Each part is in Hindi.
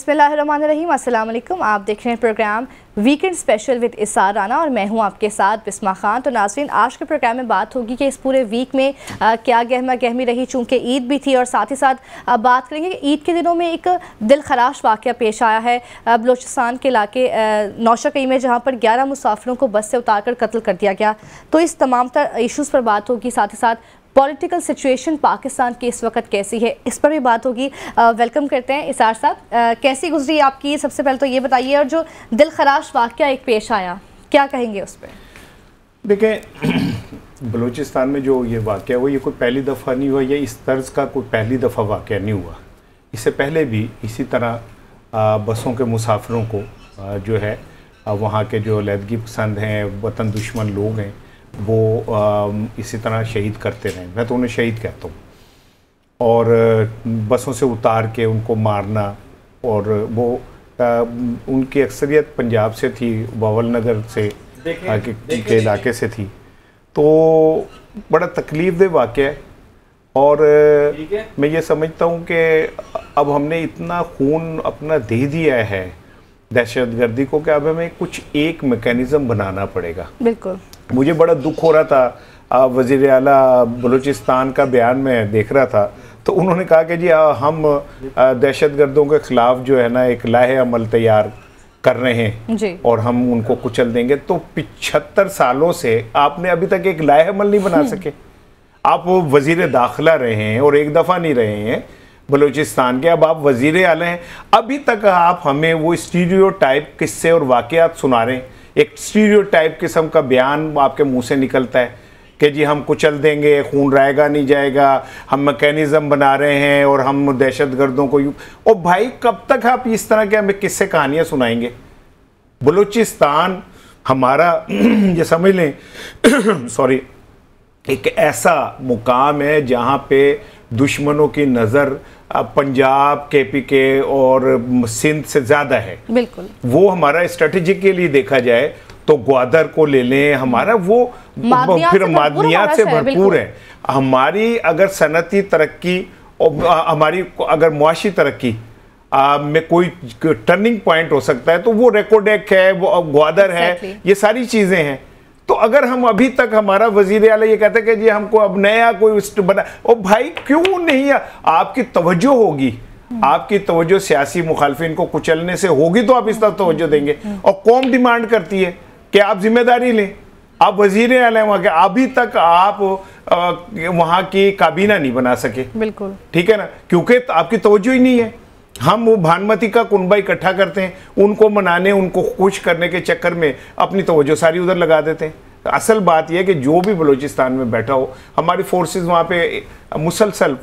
बिस्मिल्लाहिर्रहमानिर्रहीम, अस्सलाम वालेकुम। आप देख रहे हैं प्रोग्राम वीकेंड स्पेशल विद इसार राना और मैं हूं आपके साथ बिस्मा खान। तो नाज़रीन, आज के प्रोग्राम में बात होगी कि इस पूरे वीक में क्या गहमा गहमी रही, चूँकि ईद भी थी, और साथ ही साथ बात करेंगे कि ईद के दिनों में एक दिल खराश वाक़या पेश आया है बलूचिस्तान के इलाके नौशा में, जहाँ पर 11 मुसाफिरों को बस से उतार कर कत्ल कर दिया गया। तो इस तमाम इशूज़ पर बात होगी, साथ ही साथ पॉलिटिकल सिचुएशन पाकिस्तान की इस वक्त कैसी है, इस पर भी बात होगी। वेलकम करते हैं इसार साहब, कैसी गुजरी आपकी, सबसे पहले तो ये बताइए। और जो दिल खराश वाक़या एक पेश आया, क्या कहेंगे उस पर? देखें, बलूचिस्तान में जो ये वाक़या हुआ, ये कोई पहली दफ़ा नहीं हुआ, ये इस तर्ज का कोई पहली दफ़ा वाक़या नहीं हुआ। इससे पहले भी इसी तरह बसों के मुसाफिरों को जो है वहाँ के जो अलहदगी पसंद हैं, वतन दुश्मन लोग हैं, वो इसी तरह शहीद करते रहे। मैं तो उन्हें शहीद कहता हूँ। और बसों से उतार के उनको मारना, और वो उनकी अक्सरियत पंजाब से थी, बावल नगर से के इलाके से थी। तो बड़ा तकलीफ़देह वाक़या है। और मैं ये समझता हूँ कि अब हमने इतना खून अपना दे दिया है दहशतगर्दी को कि अब हमें कुछ एक मैकेनिज़्म बनाना पड़ेगा। बिल्कुल, मुझे बड़ा दुख हो रहा था, वज़ीर आला बलूचिस्तान का बयान में देख रहा था, तो उन्होंने कहा कि जी हम दहशतगर्दों के ख़िलाफ़ जो है ना एक लाहे अमल तैयार कर रहे हैं जी, और हम उनको कुचल देंगे। तो 75 सालों से आपने अभी तक एक लाहे अमल नहीं बना सके। आप वो वज़ीर दाखिला रहे हैं और एक दफ़ा नहीं रहे हैं बलूचिस्तान के, अब आप वज़ीर आला हैं। अभी तक आप हमें वो स्टीरियोटाइप किस्से और वाक़यात सुना रहे हैं। एक स्टीरियोटाइप किस्म का बयान आपके मुंह से निकलता है कि जी हम कुचल देंगे, खून रहेगा नहीं जाएगा, हम मैकेनिज़्म बना रहे हैं और हम दहशतगर्दों को ओ भाई, कब तक आप इस तरह के हमें किस्से कहानियाँ सुनाएंगे? बलूचिस्तान हमारा ये समझ लें सॉरी, एक ऐसा मुकाम है जहाँ पे दुश्मनों की नज़र पंजाब, KPK और सिंध से ज़्यादा है। बिल्कुल, वो हमारा स्ट्रेटेजिकली देखा जाए तो ग्वादर को ले लें, हमारा वो फिर मादनियात से भरपूर है। हमारी अगर सनती तरक्की और हमारी अगर मुआशी तरक्की में कोई टर्निंग पॉइंट हो सकता है तो वो रेकोडेक है, वो ग्वादर है, ये सारी चीज़ें हैं। तो अगर हम अभी तक, हमारा वज़ीर आला ये कहते हैं कि जी हमको अब नया कोई बना, ओ भाई क्यों नहीं? आपकी तवज्जो होगी, आपकी तवज्जो सियासी मुखालफिन को कुचलने से होगी तो आप इस तरफ तवज्जो देंगे। और कौम डिमांड करती है कि आप जिम्मेदारी लें, आप वज़ीर आला हैं वहाँ के, अभी तक आप वहाँ की काबीना नहीं बना सके। बिल्कुल ठीक है ना, क्योंकि आपकी तवज्जो ही नहीं है। हम वो भानुमती का कुनबा इकट्ठा करते हैं, उनको मनाने, उनको खुश करने के चक्कर में अपनी तवज्जो सारी उधर लगा देते हैं। असल बात यह है कि जो भी बलूचिस्तान में बैठा हो, हमारी फोर्सेस वहाँ पे मुसलसल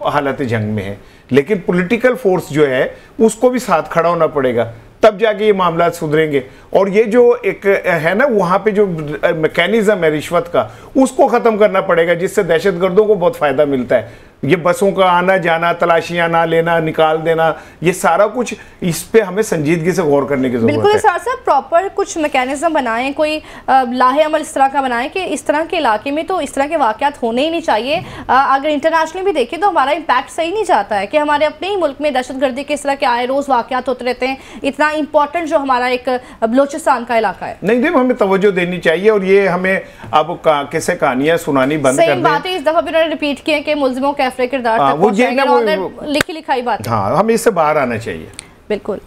हालत जंग में है, लेकिन पॉलिटिकल फोर्स जो है उसको भी साथ खड़ा होना पड़ेगा, तब जाके ये मामला सुधरेंगे। और ये जो एक है ना वहाँ पे जो मैकेनिज़्म है रिश्वत का, उसको ख़त्म करना पड़ेगा, जिससे दहशतगर्दों को बहुत फ़ायदा मिलता है। ये बसों का आना जाना, तलाशियाँ ना लेना, निकाल देना, ये सारा कुछ, इस पे हमें संजीदगी से गौर करने की ज़रूरत है। बिल्कुल सर साहब, प्रॉपर कुछ मैकेनिज्म बनाएं, कोई लाहे अमल इस तरह का बनाएं कि इस तरह के इलाके में तो इस तरह के वाक़यात होने ही नहीं चाहिए। अगर इंटरनेशनली भी देखें तो हमारा इम्पैक्ट सही नहीं जाता है कि हमारे अपने ही मुल्क में दहशतगर्दी के इस तरह के आए रोज़ वाक़यात होते रहते हैं, इतना इंपॉर्टेंट जो हमारा एक बलूचिस्तान का इलाका है। नहीं देखो, हमें तवज्जो देनी चाहिए, और ये हमें अब किससे कहानियाँ सुनानी बंद कर दें। सही बात है, इस दफ़ा भी उन्होंने रिपीट किया कि मुल्ज़िमों के अफरे किरदार तक पहुंचाएंगे, और लिखी लिखाई बात। हाँ, हमें इससे बाहर आना चाहिए। बिल्कुल।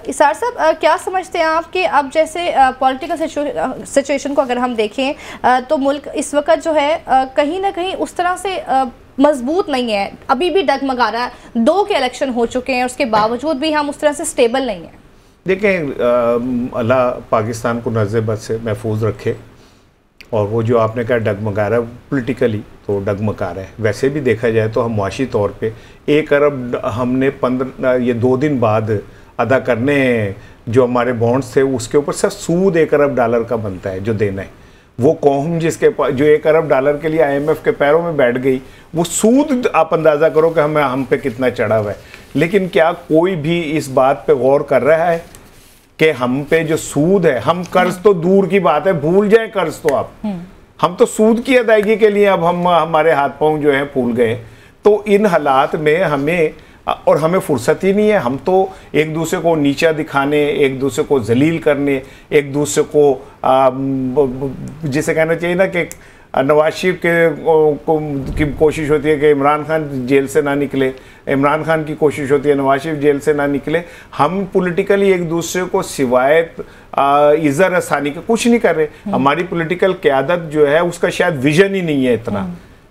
इसार साहब, क्या समझते हैं आप कि अब जैसे पॉलिटिकल सिचुएशन को अगर हम देखें तो मुल्क इस वक्त जो है कहीं ना कहीं उस तरह से मजबूत नहीं है, अभी भी डगमगा रहा है। 2 के इलेक्शन हो चुके हैं, उसके बावजूद भी हम उस तरह से स्टेबल नहीं हैं। देखें, अल्लाह पाकिस्तान को नज़र-ए-बद से महफूज रखे। और वो जो आपने कहा डगमगा रहा है, पोलिटिकली तो डगमगा रहा है, वैसे भी देखा जाए तो हम मुआशी तौर पे 1 अरब हमने 2 दिन बाद अदा करने जो हमारे बॉन्ड्स थे, उसके ऊपर सिर्फ सूद $1 अरब का बनता है जो देना है। वो कौम जिसके जो $1 अरब के लिए IMF के पैरों में बैठ गई, वो सूद आप अंदाज़ा करो कि हम पे कितना चढ़ा हुआ है। लेकिन क्या कोई भी इस बात पे गौर कर रहा है कि हम पे जो सूद है, हम कर्ज तो दूर की बात है, भूल जाए कर्ज तो आप, हम तो सूद की अदायगी के लिए अब हमारे हाथ पांव जो हैं फूल गए। तो इन हालात में हमें और हमें फुर्सत ही नहीं है। हम तो एक दूसरे को नीचा दिखाने, एक दूसरे को जलील करने, एक दूसरे को जिसे कहना चाहिए ना कि नवाज शरीफ की कोशिश होती है कि इमरान खान जेल से ना निकले, इमरान खान की कोशिश होती है नवाज शरीफ जेल से ना निकले। हम पॉलिटिकली एक दूसरे को सिवाय इज़्ज़त आसानी के कुछ नहीं कर रहे। हमारी पॉलिटिकल क़यादत जो है उसका शायद विजन ही नहीं है इतना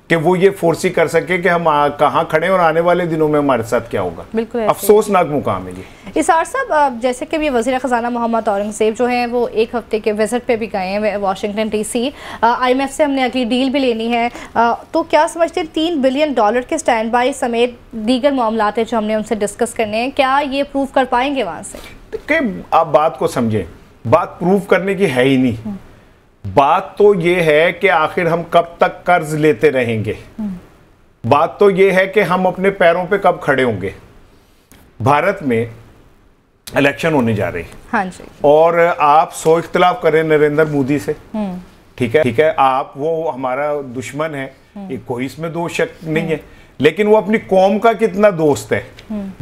कि वो ये फोर्स ही कर सके कि हम कहाँ खड़े और आने वाले दिनों में हमारे साथ क्या होगा। बिल्कुल अफसोसनाक मुकाम है ये। इसार साहब, जैसे कि अभी वज़ीर ख़ज़ाना मोहम्मद औरंगज़ेब जो हैं वो एक हफ्ते के विज़िट पे भी गए हैं वाशिंगटन DC। IMF से हमने अगली डील भी लेनी है, तो क्या समझते हैं $3 बिलियन के स्टैंड बाई समेत दीगर मामलात हैं जो हमने उनसे डिस्कस करने हैं, क्या ये प्रूव कर पाएंगे वहाँ से? कि आप बात को समझें, बात प्रूव करने की है ही नहीं। बात तो ये है कि आखिर हम कब तक कर्ज लेते रहेंगे। बात तो ये है कि हम अपने पैरों पे कब खड़े होंगे। भारत में इलेक्शन होने जा रहे हैं। हाँ जी। और आप सो इख्तिलाफ करें नरेंद्र मोदी से, ठीक है, आप वो हमारा दुश्मन है, कोई इसमें दो शक नहीं है, लेकिन वो अपनी कौम का कितना दोस्त है।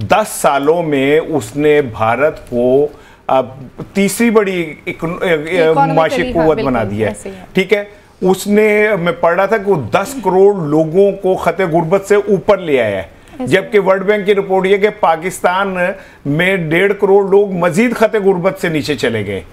10 सालों में उसने भारत को तीसरी बड़ी माशी कुव्वत बना दिया है, ठीक है। उसने, मैं पढ़ रहा था कि वो 10 करोड़ लोगों को खते गुर्बत से ऊपर ले आया है, जबकि वर्ल्ड बैंक की रिपोर्ट ये कि पाकिस्तान में 1.5 करोड़ लोग मजीद खते गुर्बत से नीचे चले गए,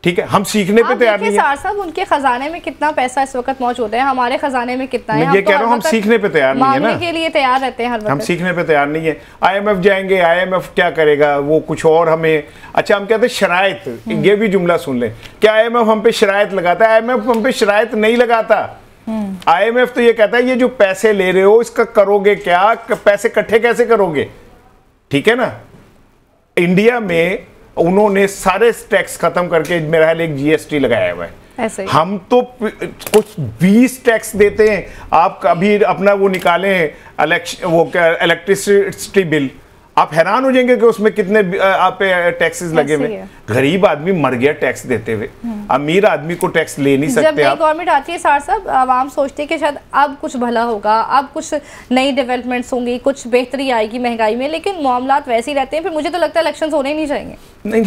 ठीक है। हम सीखने पे तैयार नहीं है। साहब, उनके खजाने में कितना पैसा इस वक्त मौजूद है, हमारे खजाने में कितना है? मैं ये कह रहा हूँ हम सीखने पे तैयार नहीं है ना, के लिए तैयार रहते हैं हर वक्त। हम सीखने पे तैयार नहीं है। IMF जाएंगे, IMF क्या करेगा, वो कुछ और हमें, अच्छा हम कहते हैं शराइत, ये भी जुमला सुन लें, क्या IMF हम पे शराइत लगाता है? IMF हम पे शराइत नहीं लगाता। IMF तो ये कहता है ये जो पैसे ले रहे हो इसका करोगे क्या, पैसे इकट्ठे कैसे करोगे, ठीक है ना। इंडिया में उन्होंने सारे टैक्स खत्म करके मेरा ख्याल एक GST लगाया हुआ है। हम तो कुछ 20 टैक्स देते हैं। आप कभी अपना वो निकालें वो क्या इलेक्ट्रिसिटी बिल, आप हैरान हो जाएंगे कि उसमें कितने आप पे टैक्सेस लगे हुए। गरीब आदमी मर गया टैक्स देते हुए, अमीर आदमी को टैक्स ले नहीं सकते। जब नई गवर्नमेंट आती है सार साहब, आवाम सोचती है कि शायद अब कुछ भला होगा, अब कुछ नई डेवलपमेंट्स होंगी, कुछ बेहतरी आएगी महंगाई में, लेकिन मामलात वैसे ही रहते हैं। फिर मुझे तो लगता है इलेक्शंस होने ही नहीं चाहिए। नहीं,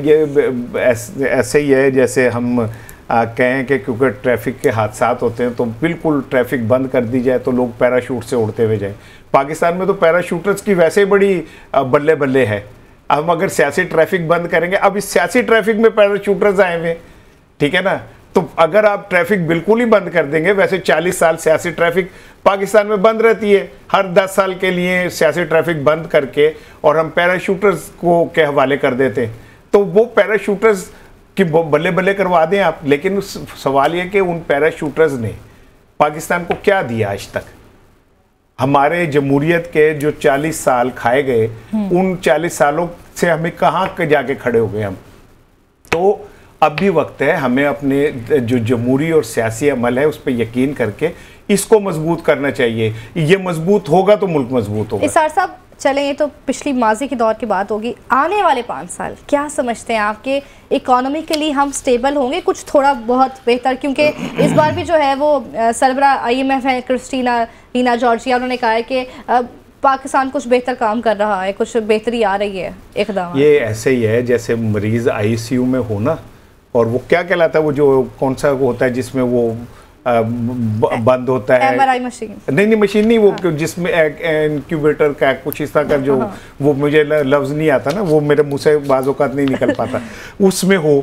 ये ऐसे ही है जैसे हम कहें कि क्योंकि ट्रैफिक के हादसात होते हैं तो बिल्कुल ट्रैफिक बंद कर दी जाए तो लोग पैराशूट से उड़ते हुए जाएं। पाकिस्तान में तो पैराशूटर्स की वैसे ही बड़ी बल्ले बल्ले है। हम अगर सियासी ट्रैफिक बंद करेंगे, अब इस सियासी ट्रैफिक में पैराशूटर्स आए हुए, ठीक है ना, तो अगर आप ट्रैफिक बिल्कुल ही बंद कर देंगे, वैसे 40 साल सियासी ट्रैफिक पाकिस्तान में बंद रहती है, हर 10 साल के लिए सियासी ट्रैफिक बंद करके और हम पैराशूटर्स को के हवाले कर देते हैं, तो वो पैराशूटर्स कि बल्ले बल्ले करवा दें आप। लेकिन सवाल ये कि उन पैराशूटर्स ने पाकिस्तान को क्या दिया आज तक। हमारे जमहूरियत के जो 40 साल खाए गए, उन 40 सालों से हमें कहाँ जाके खड़े हो गए हम। तो अब भी वक्त है हमें अपने जो जमहूरी और सियासी अमल है उस पर यकीन करके इसको मजबूत करना चाहिए। ये मजबूत होगा तो मुल्क मजबूत होगा। इसार साहब चलें, ये तो पिछली माजी के दौर की बात होगी। आने वाले 5 साल क्या समझते हैं आपके इकोनॉमिकली हम स्टेबल होंगे, कुछ थोड़ा बहुत बेहतर? क्योंकि इस बार भी जो है वो सरबरा IMF है क्रिस्टीना जॉर्जिया, उन्होंने कहा है कि पाकिस्तान कुछ बेहतर काम कर रहा है, कुछ बेहतरी आ रही है एकदम। ये ऐसे ही है जैसे मरीज ICU में हो ना, और वो क्या कहलाता है, वो जो कौन सा वो होता है जिसमें वो बंद होता है, MRI मशीन, नहीं मशीन नहीं, वो जिसमें इंक्यूबेटर का कुछ इस तरह का जो वो मुझे लफ्ज़ नहीं आता ना, वो मेरे मुंह से बाज़ औक़ात नहीं निकल पाता, उसमें हो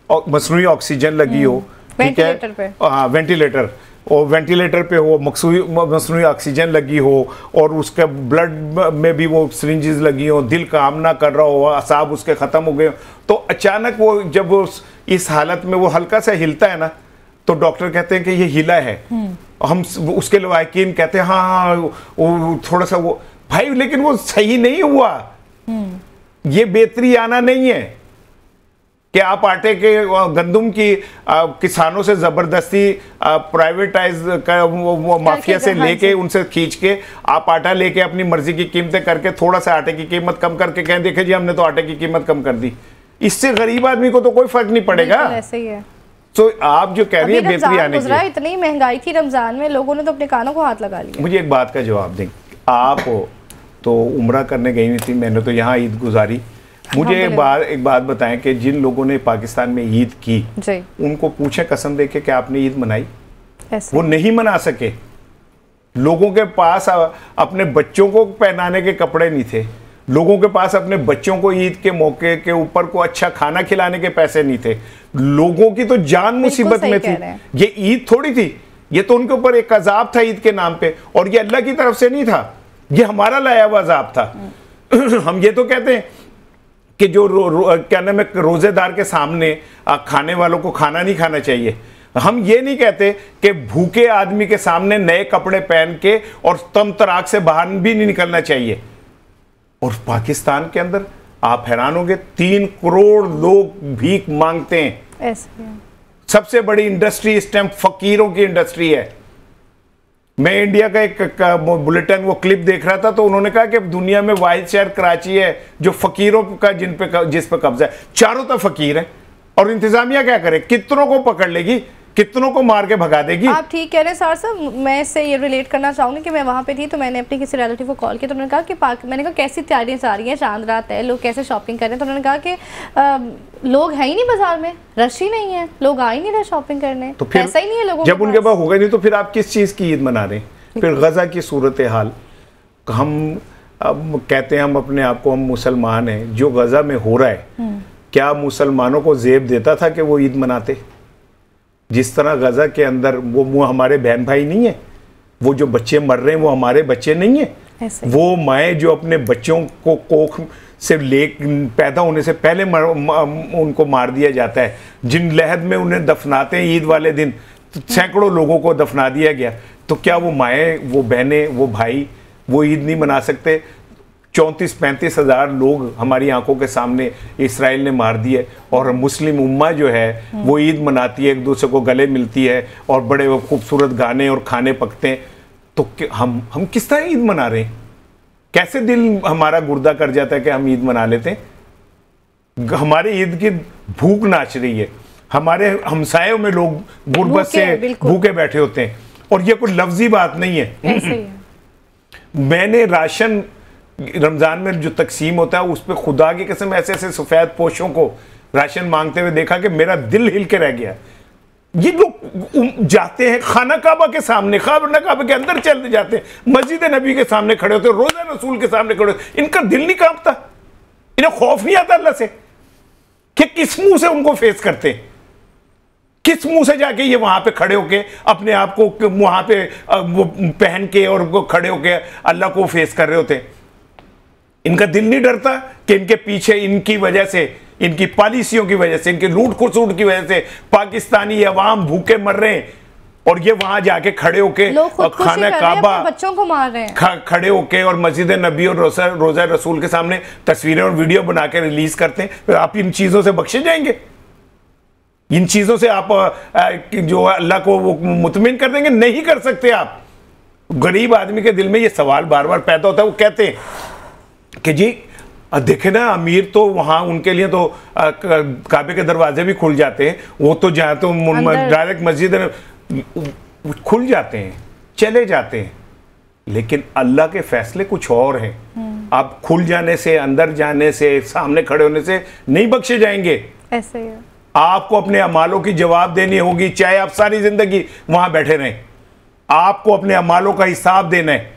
और मसनूई ऑक्सीजन लगी हो, ठीक है, हाँ वेंटिलेटर, और वेंटिलेटर पे हो मसनूई ऑक्सीजन लगी हो, और उसके ब्लड में भी वो सिरिंजेस लगी हो, दिल काम ना कर रहा हो, असाब उसके ख़त्म हो गए, तो अचानक वो जब वो इस हालत में वो हल्का सा हिलता है ना, तो डॉक्टर कहते हैं कि ये हिला है। हम उसके लवाकिन कहते हैं हाँ वो थोड़ा सा वो भाई, लेकिन वो सही नहीं हुआ। ये बेहतरी आना नहीं है कि आप आटे के गंदम की किसानों से जबरदस्ती प्राइवेटाइज कर वो माफिया से लेके उनसे खींच के आप आटा लेके अपनी मर्जी की कीमतें करके थोड़ा सा आटे की कीमत कम करके कहें देखे जी हमने तो आटे की कीमत कम कर दी। इससे गरीब आदमी को तो कोई फर्क नहीं पड़ेगा। ऐसे ही है। तो आप जो कह रही है बेहतरी आने की, इतनी महंगाई थी रमजान में, लोगों ने तो अपने कानों को हाथ लगा लिया। मुझे एक बात का जवाब दें, आप तो उम्रा करने गई हुई थी, मैंने तो यहाँ ईद गुजारी। मुझे एक बात बताएं कि जिन लोगों ने पाकिस्तान में ईद की उनको पूछें कसम दे के आपने ईद मनाई? वो नहीं मना सके। लोगों के पास अपने बच्चों को पहनाने के कपड़े नहीं थे, लोगों के पास अपने बच्चों को ईद के मौके के ऊपर को अच्छा खाना खिलाने के पैसे नहीं थे, लोगों की तो जान मुसीबत में थी। ये ईद थोड़ी थी, ये तो उनके ऊपर एक अजाब था ईद के नाम पे, और ये अल्लाह की तरफ से नहीं था, ये हमारा लाया हुआ अजाब था। हम ये तो कहते हैं कि जो क्या नाम है, रोजेदार के सामने खाने वालों को खाना नहीं खाना चाहिए। हम ये नहीं कहते कि भूखे आदमी के सामने नए कपड़े पहन के और तम तराक से बाहर भी नहीं निकलना चाहिए। और पाकिस्तान के अंदर आप हैरान होंगे, 3 करोड़ लोग भीख मांगते हैं। सबसे बड़ी इंडस्ट्री इस टाइम फकीरों की इंडस्ट्री है। मैं इंडिया का एक बुलेटिन वो क्लिप देख रहा था, तो उन्होंने कहा कि दुनिया में वाहिद शहर कराची है जो फकीरों का जिस पे कब्जा है। चारों तरफ फकीर है, और इंतजामिया क्या करे, कितनों को पकड़ लेगी, कितनों को मार के भगा देगी। आप ठीक कह रहे हैं सर साहब। मैं इससे ये रिलेट करना चाहूँगी कि मैं वहाँ पे थी, तो मैंने अपने किसी रिलेटिव को कॉल किया, तो उन्होंने कहा कि मैंने कहा कैसी तैयारियाँ जा रही हैं, चांद रात है, लोग कैसे शॉपिंग कर रहे हैं। तो उन्होंने कहा कि लोग हैं ही नहीं बाजार में, रश ही नहीं है, लोग आ ही नहीं रहे शॉपिंग करने, तो ऐसा ही नहीं है लोगों जब उनके पास होगा नहीं तो फिर आप किस चीज़ की ईद मना रहे हैं? फिर गजा की सूरत हाल, हम अब कहते हैं हम अपने आप को हम मुसलमान हैं, जो गजा में हो रहा है क्या मुसलमानों को जेब देता था कि वो ईद मनाते? जिस तरह गजा के अंदर वो हमारे बहन भाई नहीं है, वो जो बच्चे मर रहे हैं वो हमारे बच्चे नहीं है। वो माएँ जो अपने बच्चों को कोख से पैदा होने से पहले उनको मार दिया जाता है, जिन लहद में उन्हें दफनाते हैं ईद वाले दिन, सैकड़ों लोगों को दफना दिया गया, तो क्या वो माएँ, वो बहनें, वो भाई वो ईद नहीं मना सकते? 34-35 हज़ार लोग हमारी आंखों के सामने इसराइल ने मार दिए, और मुस्लिम उम्मा जो है वो ईद मनाती है, एक दूसरे को गले मिलती है, और बड़े खूबसूरत गाने और खाने पकते हैं। तो हम किस तरह ईद मना रहे हैं? कैसे दिल हमारा गुर्दा कर जाता है कि हम ईद मना लेते हैं? हमारी ईद की भूख नाच रही है, हमारे हमसायों में लोग गुर्बत से भूखे बैठे होते हैं, और ये कोई लफ्जी बात नहीं है। मैंने राशन रमजान में जो तकसीम होता है उस पर खुदा की कसम ऐसे ऐसे सफेद पोशों को राशन मांगते हुए देखा कि मेरा दिल हिल के रह गया। ये लोग जाते हैं खाना काबा के सामने, खाना काबा के अंदर चले जाते हैं, मस्जिद नबी के सामने खड़े होते, रोजा रसूल के सामने खड़े होते, इनका दिल नहीं कांपता? इन्हें खौफ नहीं आता अल्लाह से कि किस मुंह से उनको फेस करते हैं? किस मुंह से जाके ये वहां पे खड़े होके अपने आप को वहां पे वो पहन के और वो खड़े होके अल्लाह को फेस कर रहे होते? इनका दिल नहीं डरता कि इनके पीछे इनकी वजह से, इनकी पॉलिसियों की वजह से, इनकी लूट खसूट की वजह से पाकिस्तानी अवाम भूखे मर रहे हैं, और ये वहां जाके खड़े होके खाना काबा बच्चों को मार रहे हैं, खड़े होके और मस्जिद नबी और रोजा रसूल के सामने तस्वीरें और वीडियो बना के रिलीज करते हैं। तो आप इन चीजों से बख्शे जाएंगे? इन चीजों से आप जो अल्लाह को वो मुतमिन कर देंगे? नहीं कर सकते आप। गरीब आदमी के दिल में ये सवाल बार बार पैदा होता है। वो कहते हैं कि जी देखे ना, अमीर तो वहाँ उनके लिए तो काबे के दरवाजे भी खुल जाते हैं, वो तो जहाँ तो डायरेक्ट मस्जिद खुल जाते हैं, चले जाते हैं, लेकिन अल्लाह के फैसले कुछ और हैं। आप खुल जाने से, अंदर जाने से, सामने खड़े होने से नहीं बख्शे जाएंगे। ऐसे ही आपको अपने अमालों की जवाब देनी होगी, चाहे आप सारी जिंदगी वहां बैठे रहें। आपको अपने अमालों का हिसाब देना है।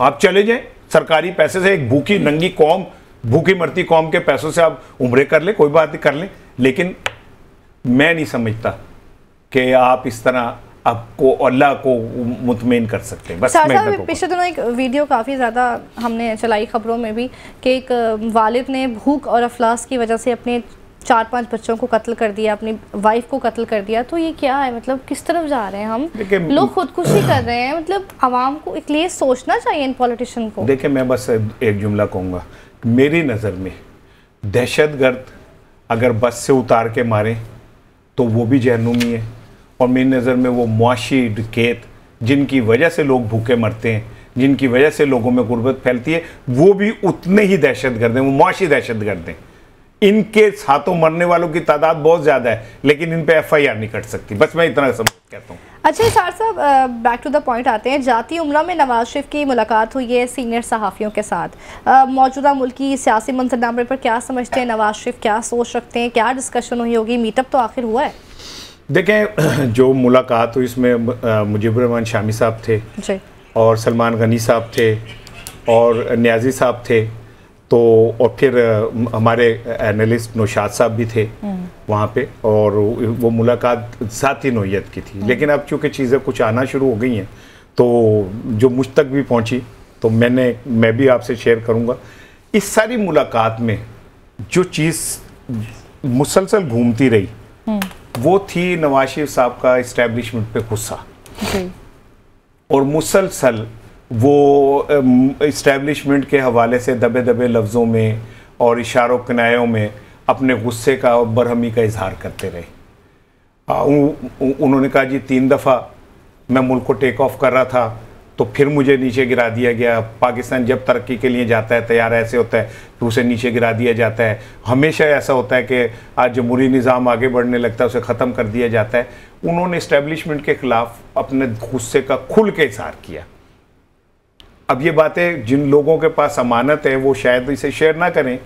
आप चले जाएं सरकारी पैसे से, एक भूखी नंगी कौम, भूखी मरती कौम के पैसों से आप उम्रे कर ले, कोई बात नहीं, कर लें, लेकिन मैं नहीं समझता कि आप इस तरह आपको अल्लाह को मुतमईन कर सकते हैं। बस पिछले दिनों एक वीडियो काफ़ी ज़्यादा हमने चलाई खबरों में भी कि एक वालिद ने भूख और अफलास की वजह से अपने 4-5 बच्चों को कत्ल कर दिया, अपनी वाइफ को कत्ल कर दिया। तो ये क्या है? मतलब किस तरफ जा रहे हैं हम? लोग खुदकुशी कर रहे हैं। मतलब आवाम को इसलिए सोचना चाहिए इन पॉलिटिशियन को। देखिए, मैं बस एक जुमला कहूँगा, मेरी नज़र में दहशतगर्द अगर बस से उतार के मारें तो वो भी जहन्नुमी है, और मेरी नज़र में वो मुआशी डकैत जिनकी वजह से लोग भूखे मरते हैं, जिनकी वजह से लोगों में गुर्बत फैलती है, वो भी उतने ही दहशतगर्द हैं, वो मुआशी दहशतगर्द हैं। इनके हाथों मरने वालों की तादाद बहुत ज़्यादा है, लेकिन इन पे FIR नहीं कट सकती। बस मैं इतना समझ कहता हूँ। अच्छा इसार साहब, बैक टू द पॉइंट आते हैं। जाती उम्रा में नवाज शरीफ की मुलाकात हुई है सीनियर सहाफ़ियों के साथ। मौजूदा मुल्की सियासी मंजरनामे पर क्या समझते हैं, नवाज शरीफ क्या सोच रखते हैं, क्या डिस्कशन हुई होगी? मीटअप तो आखिर हुआ है। देखें, जो मुलाकात हुई इसमें मुजीबुर रहमान शामी साहब थे जी, और सलमान गनी साहब थे और न्याजी साहब थे, तो और फिर हमारे एनालिस्ट नौशाद साहब भी थे वहाँ पे, और वो मुलाकात ज़ाती नोयत की थी। लेकिन अब चूँकि चीज़ें कुछ आना शुरू हो गई हैं तो जो मुझ तक भी पहुँची तो मैं भी आपसे शेयर करूँगा। इस सारी मुलाकात में जो चीज़ मुसलसल घूमती रही वो थी नवाज शरीफ साहब का इस्टेब्लिशमेंट पे गुस्सा, और मुसलसल वो इस्टेब्लिशमेंट के हवाले से दबे दबे लफ्ज़ों में और इशारों किनायों में अपने गुस्से का और बरहमी का इजहार करते रहे। उन्होंने कहा जी 3 दफ़ा मैं मुल्क को टेक ऑफ कर रहा था तो फिर मुझे नीचे गिरा दिया गया। पाकिस्तान जब तरक्की के लिए जाता है तैयार ऐसे होता है कि उसे नीचे गिरा दिया जाता है। हमेशा ऐसा होता है कि आज जमहूरी निज़ाम आगे बढ़ने लगता है उसे ख़त्म कर दिया जाता है। उन्होंने इस्टेब्लिशमेंट के ख़िलाफ़ अपने गुस्से का खुल के इजहार किया। अब ये बातें जिन लोगों के पास अमानत है वो शायद इसे शेयर ना करें,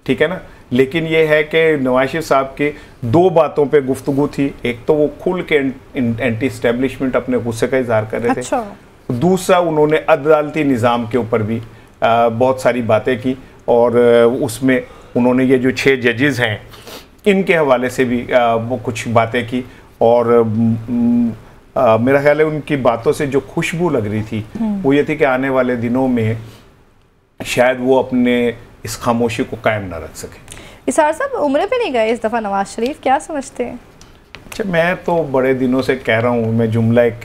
ठीक है ना, लेकिन ये है कि नवाज शरीफ साहब की 2 बातों पे गुफ्तगू थी। एक तो वो खुल के एंटी इस्टेब्लिशमेंट अपने गुस्से का इजहार कर रहे थे। दूसरा उन्होंने अदालती निज़ाम के ऊपर भी बहुत सारी बातें की, और उसमें उन्होंने ये जो 6 जजेस हैं इनके हवाले से भी वो कुछ बातें की। और मेरा ख्याल है उनकी बातों से जो खुशबू लग रही थी वो ये थी कि आने वाले दिनों में शायद वो अपने इस खामोशी को कायम ना रख सके। इसार साहब उम्रे पे नहीं गए इस दफ़ा नवाज शरीफ, क्या समझते हैं? अच्छा, मैं तो बड़े दिनों से कह रहा हूँ, मैं जुमला एक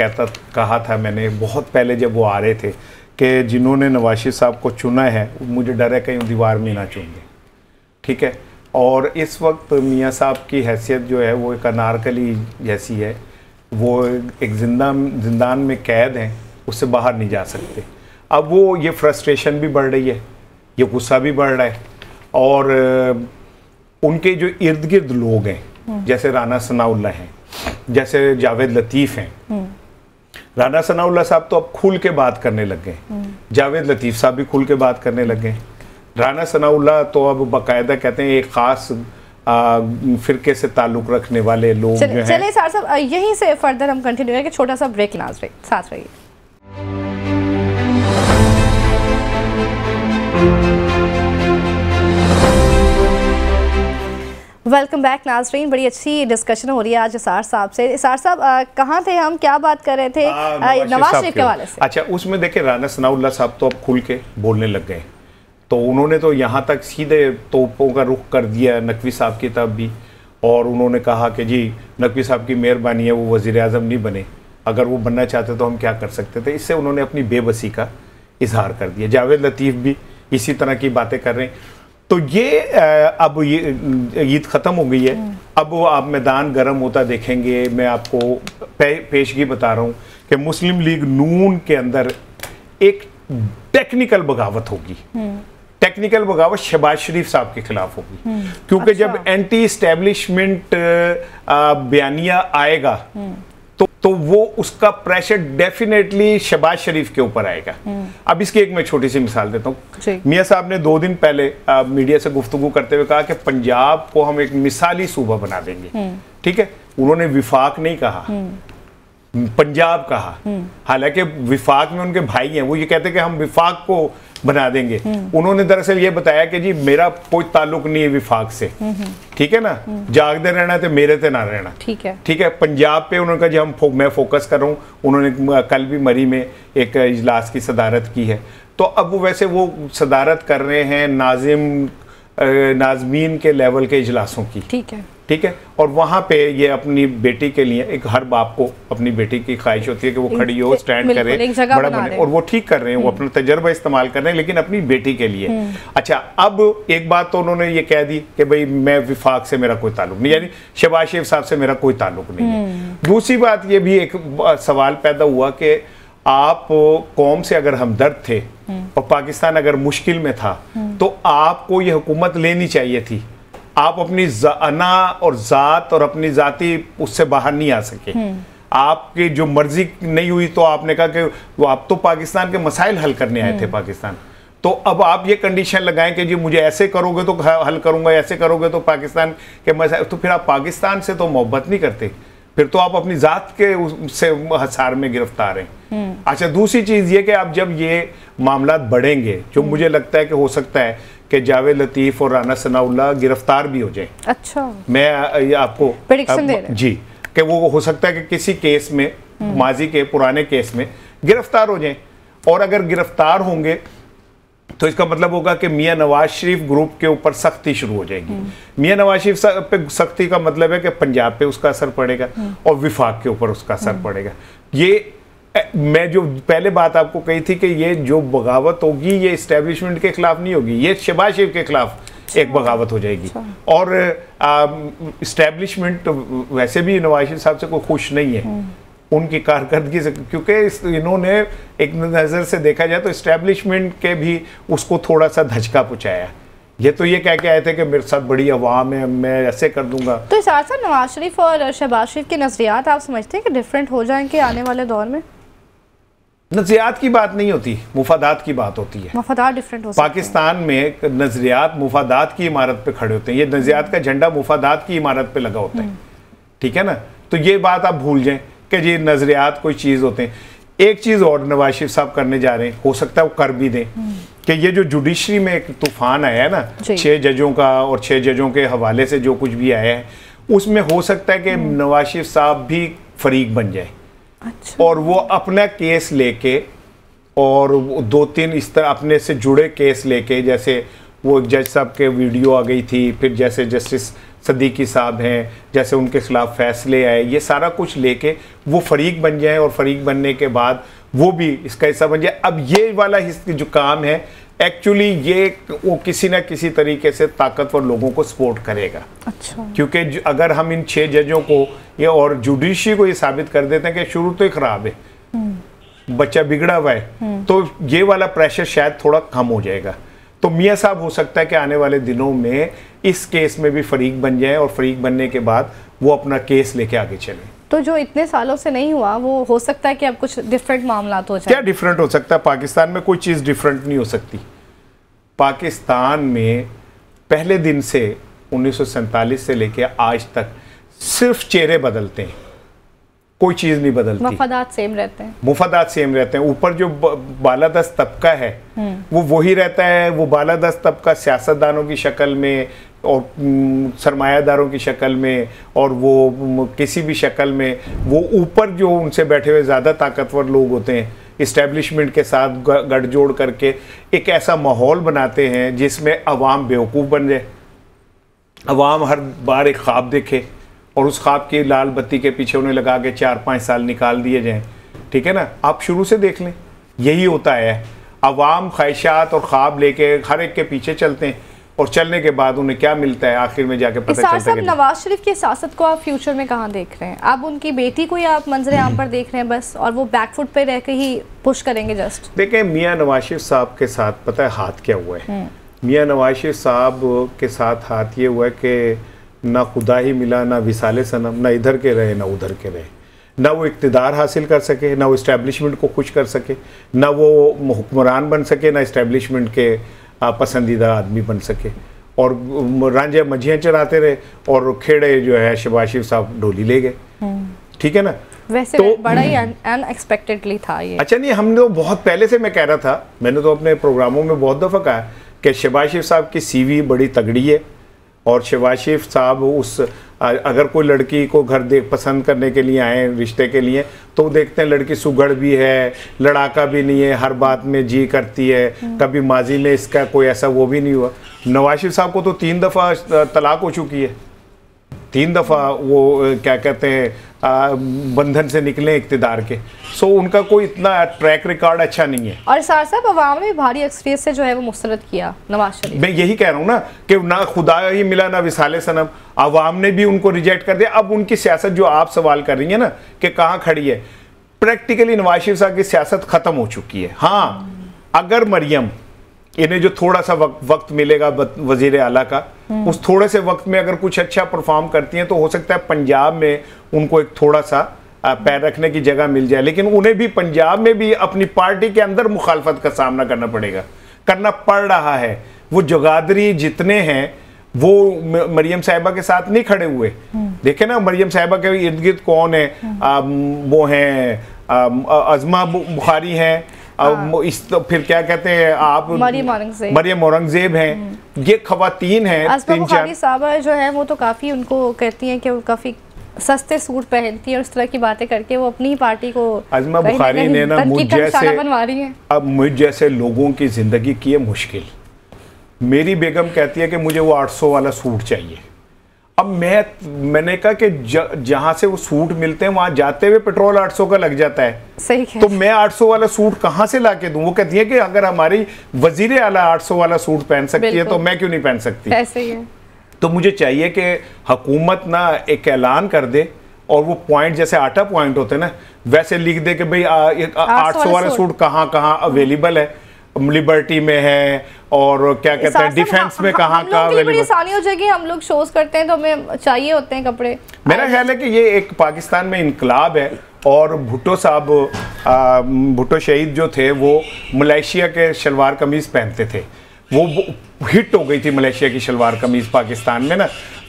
कहा था मैंने बहुत पहले जब वो आ रहे थे कि जिन्होंने नवाज शरीफ साहब को चुना है मुझे डर है कहीं दीवार में ना चुन दें, ठीक है। और इस वक्त मियाँ साहब की हैसियत जो है वो एक अनारकली जैसी है, वो एक जिंदान में कैद हैं, उससे बाहर नहीं जा सकते। अब वो ये फ्रस्ट्रेशन भी बढ़ रही है, ये गुस्सा भी बढ़ रहा है, और उनके जो इर्द गिर्द लोग हैं जैसे राना सनाउल्लाह हैं, जैसे जावेद लतीफ़ हैं। राना सनाउल्लाह साहब तो अब खुल के बात करने लग गए, जावेद लतीफ़ साहब भी खुल के बात करने लग गए। राना सनाउल्लाह तो अब बाकायदा कहते हैं एक ख़ास फिरके से ताल्लुक़ रखने वाले लोग जो हैं। चलिए सर साहब यहीं से फर्दर हम कंटिन्यू करेंगे, छोटा सा ब्रेक नाज़रीन साथ रहिए। वेलकम बैक नाज़रीन, बड़ी अच्छी डिस्कशन हो रही है आज इसार साहब से। इसार साहब कहाँ थे हम, क्या बात कर रहे थे नवाज शरीफ के हवाले से? अच्छा, उसमें देखिए राना सनाउल्लाह साहब तो अब खुल के बोलने लग गए, तो उन्होंने तो यहाँ तक सीधे तोपों का रुख कर दिया नकवी साहब की तरफ भी, और उन्होंने कहा कि जी नकवी साहब की मेहरबानी है वो वज़ीर आज़म नहीं बने, अगर वो बनना चाहते तो हम क्या कर सकते थे। इससे उन्होंने अपनी बेबसी का इजहार कर दिया। जावेद लतीफ़ भी इसी तरह की बातें कर रहे हैं। तो ये अब ये ईद ख़त्म हो गई है, अब वो आप मैदान गर्म होता देखेंगे। मैं आपको पेशगी बता रहा हूँ कि मुस्लिम लीग नून के अंदर एक टेक्निकल बगावत होगी। टेक्निकल बगावत शहबाज शरीफ साहब के खिलाफ होगी, क्योंकि अच्छा। जब एंटी इस्टेब्लिशमेंट बयानिया आएगा तो वो उसका प्रेशर डेफिनेटली शहबाज शरीफ के ऊपर आएगा। अब इसकी एक मैं छोटी सी मिसाल देता हूँ। मियाँ साहब ने 2 दिन पहले मीडिया से गुफ्तगू करते हुए कहा कि पंजाब को हम एक मिसाली सूबा बना देंगे, ठीक है। उन्होंने विफाक नहीं कहा, पंजाब कहा। हालांकि विफाक में उनके भाई हैं, वो ये कहते हैं कि हम विफाक को बना देंगे। उन्होंने दरअसल ये बताया कि जी मेरा कोई ताल्लुक नहीं है विफाक से, ठीक है ना, जागते रहना तो मेरे ते ना रहना, ठीक है। पंजाब पे उन्होंने कहा जी मैं फोकस कर रहा हूँ। उन्होंने कल भी मरी में एक इजलास की सदारत की है, तो अब वैसे वो सदारत कर रहे हैं नाज़मीन के लेवल के इजलासों की, ठीक है। और वहाँ पे ये अपनी बेटी के लिए, एक हर बाप को अपनी बेटी की ख्वाहिश होती है कि वो खड़ी हो, स्टैंड करे, बड़ा बने, और वो ठीक कर रहे हैं, वो अपना तजर्बा इस्तेमाल कर रहे हैं, लेकिन अपनी बेटी के लिए। अच्छा, अब एक बात तो उन्होंने ये कह दी कि भाई मैं विफाक से मेरा कोई ताल्लुक नहीं, यानी शहबाज शरीफ साहब से मेरा कोई ताल्लुक नहीं है। दूसरी बात ये भी एक सवाल पैदा हुआ कि आप कौम से अगर हमदर्द थे और पाकिस्तान अगर मुश्किल में था तो आपको ये हुकूमत लेनी चाहिए थी। आप अपनी अना और ज़ात और अपनी ज़ाती उससे बाहर नहीं आ सके। आपकी जो मर्जी नहीं हुई तो आपने कहा कि वो आप तो पाकिस्तान के मसाइल हल करने आए थे पाकिस्तान, तो अब आप ये कंडीशन लगाएं कि जी मुझे ऐसे करोगे तो हल करूंगा, ऐसे करोगे तो पाकिस्तान के मसाइल, तो फिर आप पाकिस्तान से तो मोहब्बत नहीं करते, फिर तो आप अपनी जात के उससे हसार में गिरफ्तार हैं। अच्छा, दूसरी चीज़ ये कि आप जब ये मामला बढ़ेंगे, जो मुझे लगता है कि हो सकता है कि जावेद लतीफ़ और राना सनाउल्लाह गिरफ्तार भी हो जाएं। अच्छा, मैं आपको प्रेडिक्शन दे रहे हैं जी कि वो हो सकता है कि किसी केस में, माजी के पुराने केस में गिरफ्तार हो जाएं, और अगर गिरफ्तार होंगे तो इसका मतलब होगा कि मियां नवाज शरीफ ग्रुप के ऊपर सख्ती शुरू हो जाएगी। मियां नवाज शरीफ पे सख्ती का मतलब है कि पंजाब पे उसका असर पड़ेगा और विफाक के ऊपर उसका असर पड़ेगा। ये मैं जो पहले बात आपको कही थी कि ये जो बगावत होगी ये इस्टेब्लिशमेंट के खिलाफ नहीं होगी, ये शहबाज शरीफ के खिलाफ एक बगावत हो जाएगी। और इस्टेब्लिशमेंट वैसे भी नवाज शरीफ साहब से कोई खुश नहीं है उनकी कारकर्दगी से, क्योंकि इन्होंने एक नज़र से देखा जाए तो इस्टेब्लिशमेंट के भी उसको थोड़ा सा धचका पहुँचाया। ये तो ये कह के आए थे कि मेरे साथ बड़ी आवाम है, मैं ऐसे कर दूंगा। तो इस साथ साथ नवाज शरीफ और शहबाज शरीफ के नज़रियात आप समझते हैं कि डिफरेंट हो जाएंगे आने वाले दौर में? नज़रियात की बात नहीं होती, मुफादात की बात होती है। मुफादात डिफरेंट हो सकते हैं। पाकिस्तान में नज़रियात मुफादात की इमारत पे खड़े होते हैं, ये नज़रियात का झंडा मुफादात की इमारत पे लगा होता है, ठीक है ना। तो ये बात आप भूल जाएं कि ये नज़रियात कोई चीज़ होते हैं। एक चीज़ और नवाज शरीफ साहब करने जा रहे हैं, हो सकता है वो कर भी दें, कि ये जो जुडिशरी में एक तूफान आया है ना 6 जजों का, और 6 जजों के हवाले से जो कुछ भी आया है, उसमें हो सकता है कि नवाज शरीफ साहब भी फरीक बन जाए। अच्छा। और वो अपना केस लेके, और 2-3 इस तरह अपने से जुड़े केस लेके, जैसे वो जज साहब के वीडियो आ गई थी, फिर जैसे जस्टिस सदीकी साहब हैं, जैसे उनके खिलाफ फैसले आए, ये सारा कुछ लेके वो फरीक बन जाए, और फरीक बनने के बाद वो भी इसका हिस्सा बन जाए। अब ये वाला हिस्सा जो काम है एक्चुअली ये वो किसी ना किसी तरीके से ताकतवर लोगों को सपोर्ट करेगा। अच्छा। क्योंकि अगर हम इन 6 जजों को ये और जुडिशरी को ये साबित कर देते हैं कि शुरू तो ही खराब है, बच्चा बिगड़ा हुआ है, तो ये वाला प्रेशर शायद थोड़ा कम हो जाएगा। तो मियाँ साहब हो सकता है कि आने वाले दिनों में इस केस में भी फरीक बन जाए, और फरीक बनने के बाद वो अपना केस लेके आगे चले। तो जो इतने सालों से नहीं हुआ वो हो सकता है कि अब कुछ डिफरेंट मामला हो जाए। क्या डिफरेंट हो सकता है? पाकिस्तान में कोई चीज़ डिफरेंट नहीं हो सकती। पाकिस्तान में पहले दिन से 1947 से लेके आज तक सिर्फ चेहरे बदलते हैं, कोई चीज़ नहीं बदलती। मुफादात सेम रहते हैं। मुफादात सेम रहते हैं। ऊपर जो बालादस्त तबका है वो वही रहता है। वो बालादस्त तबका सियासतदानों की शक्ल में और सरमायादारों की शक्ल में, और वो किसी भी शक्ल में, वो ऊपर जो उनसे बैठे हुए ज़्यादा ताकतवर लोग होते हैं, इस्टेब्लिशमेंट के साथ गठजोड़ करके एक ऐसा माहौल बनाते हैं जिसमें अवाम बेवकूफ़ बन जाए। अवाम हर बार एक ख्वाब देखे और उस ख्वाब की लाल बत्ती के पीछे उन्हें लगा के 4-5 साल निकाल दिए जाएं। ठीक है ना, आप शुरू से देख लें, यही होता है। अवाम ख्वाहिशात और ख्वाब लेके हर एक के पीछे चलते हैं, और चलने के बाद उन्हें क्या मिलता है आखिर में जाके पता चलता है। नवाज शरीफ की सियासत को आप फ्यूचर में कहाँ देख रहे हैं? आप उनकी बेटी को ही आप मंजर आम पर देख रहे हैं बस, और वो बैकफुट पे रह के ही पुश करेंगे जस्ट? देखें, मियाँ नवाज शरीफ साहब के साथ पता है हाथ क्या हुआ है। मियाँ नवाज शरीफ साहब के साथ हाथ ये हुआ है कि ना खुदा ही मिला, ना विसाले सनम, ना इधर के रहे ना उधर के रहे। ना वो इक़्तिदार हासिल कर सके, ना वो इस्टेब्लिशमेंट को खुश कर सके, ना वो हुक्मरान बन सके, ना इस्टेब्लिशमेंट के पसंदीदा आदमी बन सके, और रांझे मझियाँ चराते रहे, और खेड़े जो है शहबाज शरीफ साहब डोली ले गए। ठीक है ना। वैसे तो बड़ा ही अनएक्सपेक्टेडली था ये। अच्छा नहीं, हमने तो बहुत पहले से मैं कह रहा था, मैंने तो अपने प्रोग्रामों में बहुत दफ़ा कहा कि शहबाज शरीफ साहब की CV बड़ी तगड़ी है, और शहबाज शरीफ साहब उस अगर कोई लड़की को घर देख पसंद करने के लिए आए रिश्ते के लिए, तो देखते हैं लड़की सुघड़ भी है, लड़ाका भी नहीं है, हर बात में जी करती है, कभी माजी में इसका कोई ऐसा वो भी नहीं हुआ। नवाज शरीफ साहब को तो 3 दफ़ा तलाक हो चुकी है, 3 दफ़ा वो क्या कहते हैं बंधन से निकले इक़्तिदार के। सो उनका कोई इतना ट्रैक रिकॉर्ड अच्छा नहीं है। और साथ साथ अवाम ने भारी अक्सरियत से जो है वो मुस्तरद किया नवाज शरीफ। मैं यही कह रहा हूँ ना कि ना खुदा ही मिला ना विसाले सनम, अवाम ने भी उनको रिजेक्ट कर दिया। अब उनकी सियासत जो आप सवाल कर रही है ना कि कहाँ खड़ी है, प्रैक्टिकली नवाज शरीफ साहब की सियासत ख़त्म हो चुकी है। हाँ, अगर मरियम इन्हें जो थोड़ा सा वक्त मिलेगा वजीर आला का, उस थोड़े से वक्त में अगर कुछ अच्छा परफॉर्म करती हैं तो हो सकता है पंजाब में उनको एक थोड़ा सा पैर रखने की जगह मिल जाए, लेकिन उन्हें भी पंजाब में भी अपनी पार्टी के अंदर मुखालफत का सामना करना पड़ेगा, करना पड़ रहा है। वो जगादरी जितने हैं वो मरियम साहिबा के साथ नहीं खड़े हुए। देखे ना मरियम साहिबा के इर्द गिर्द कौन है, वो हैं अजमा बुखारी हैं, इस तो फिर क्या कहते हैं आप, मरियम औरंगजेब हैं, ये खवातीन हैं। तीन चार साहबा जो है वो तो काफ़ी उनको कहती हैं कि वो काफ़ी सस्ते सूट पहनती है और इस तरह की बातें करके वो अपनी ही पार्टी को, अजमा बुखारी ने ना मुझ जैसे, बनवा रही है। अब मुझ जैसे लोगों की जिंदगी की है मुश्किल। मेरी बेगम कहती है कि मुझे वो 800 वाला सूट चाहिए। अब मैंने कहा कि जहां से वो सूट मिलते हैं वहां जाते हुए पेट्रोल 800 का लग जाता है। सही है। तो मैं 800 वाला सूट कहां से लाके दूं? वो कहती है कि अगर हमारी वजीर आला 800 वाला सूट पहन सकती है तो मैं क्यों नहीं पहन सकती? ऐसे ही है। तो मुझे चाहिए कि हुकूमत ना एक ऐलान कर दे और वो पॉइंट जैसे आटा पॉइंट होते हैं ना वैसे लिख दे कि भाई 800 वाला सूट कहाँ कहाँ अवेलेबल है, लिबर्टी में है और क्या कहते हैं डिफेंस में कहाँ बड़ी आसानी हो जाएगी। हम लोग शोज करते हैं तो हमें चाहिए होते हैं कपड़े। मेरा ख्याल है कि ये एक पाकिस्तान में इनकलाब है। और भुट्टो साहब, भुट्टो शहीद जो थे वो मलेशिया के शलवार कमीज पहनते थे, वो हिट हो गई थी मलेशिया की शलवार कमीज पाकिस्तान में ना।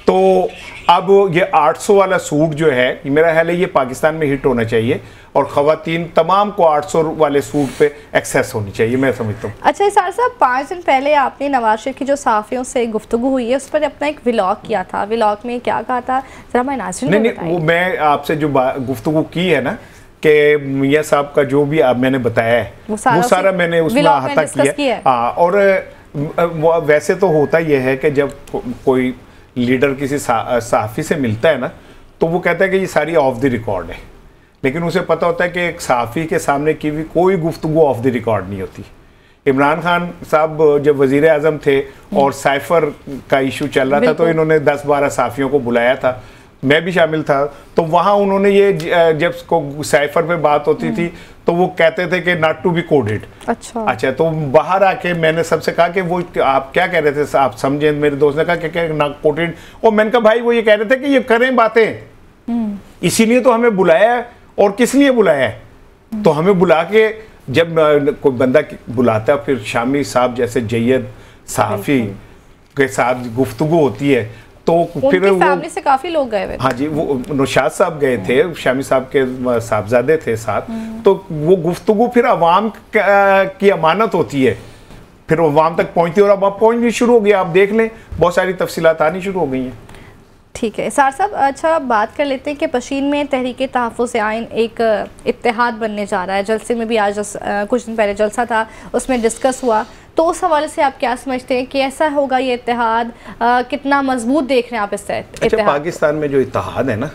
तो अब ये 800 वाला सूट जो है मेरा ख्याल है ये पाकिस्तान में हिट होना चाहिए और खवातीन तमाम को 800 वाले सूट पे एक्सेस होनी चाहिए, मैं समझता हूँ। अच्छा इसार साहब, 5 दिन पहले आपने नवाज शरीफ की जो सहाफ़ियों से गुफ्तगू हुई है उस पर अपना एक व्लॉग किया था। व्लॉग में क्या कहा था जरा मैं नाज़रीन को बताइए। वो मैं आपसे जो गुफ्तगू की है ना कि मियाँ साहब का जो भी मैंने बताया है वो सारा मैंने उसमें अहाता किया। और वैसे तो होता यह है कि जब कोई लीडर किसी सहाफ़ी से मिलता है ना तो वो कहता है कि ये सारी ऑफ द रिकॉर्ड है, लेकिन उसे पता होता है कि एक सहाफ़ी के सामने की भी कोई गुफ्तगू ऑफ द रिकॉर्ड नहीं होती। इमरान खान साहब जब वज़ीर आज़म थे और साइफर का इशू चल रहा था तो इन्होंने 10-12 सहाफ़ियों को बुलाया था, मैं भी शामिल था। तो वहाँ उन्होंने ये जब को साइफर पे बात होती थी तो वो कहते थे कि नॉट टू बी कोडेड। अच्छा तो बाहर आके मैंने सबसे कहा कि वो आप क्या कह रहे थे, आप समझे? मेरे दोस्त ने कहा कि नॉट कोडेड। और मैंने कहा भाई वो ये कह रहे थे कि ये करें बातें, इसीलिए तो हमें बुलाया है। और किस लिए बुलाया है? तो हमें बुला के जब कोई बंदा बुलाता है फिर शामी साहब जैसे जय्यद सहाफ़ी के साथ गुफ्तगू होती है तो फिर फैमिली से काफी लोग गए हुए। हाँ जी, वो नौशाद साहब गए थे, शामी साहब के साहबजादे थे साथ। तो वो गुफ्तगू फिर अवाम की अमानत होती है, फिर अवाम तक पहुंचती है और अब पहुंचनी शुरू हो गई। आप देख लें बहुत सारी तफसीलात आनी शुरू हो गई हैं। ठीक है सार साहब, अच्छा बात कर लेते हैं कि पशीन में तहरीक तहफ़्फ़ुज़ आइन एक इत्तेहाद बनने जा रहा है। जलसे में भी आज कुछ दिन पहले जलसा था, उसमें डिस्कस हुआ। तो उस हवाले से आप क्या समझते हैं कि ऐसा होगा ये इत्तेहाद, कितना मजबूत देख रहे हैं आप इस इत्तेहाद? अच्छा, पाकिस्तान में जो इत्तेहाद है ना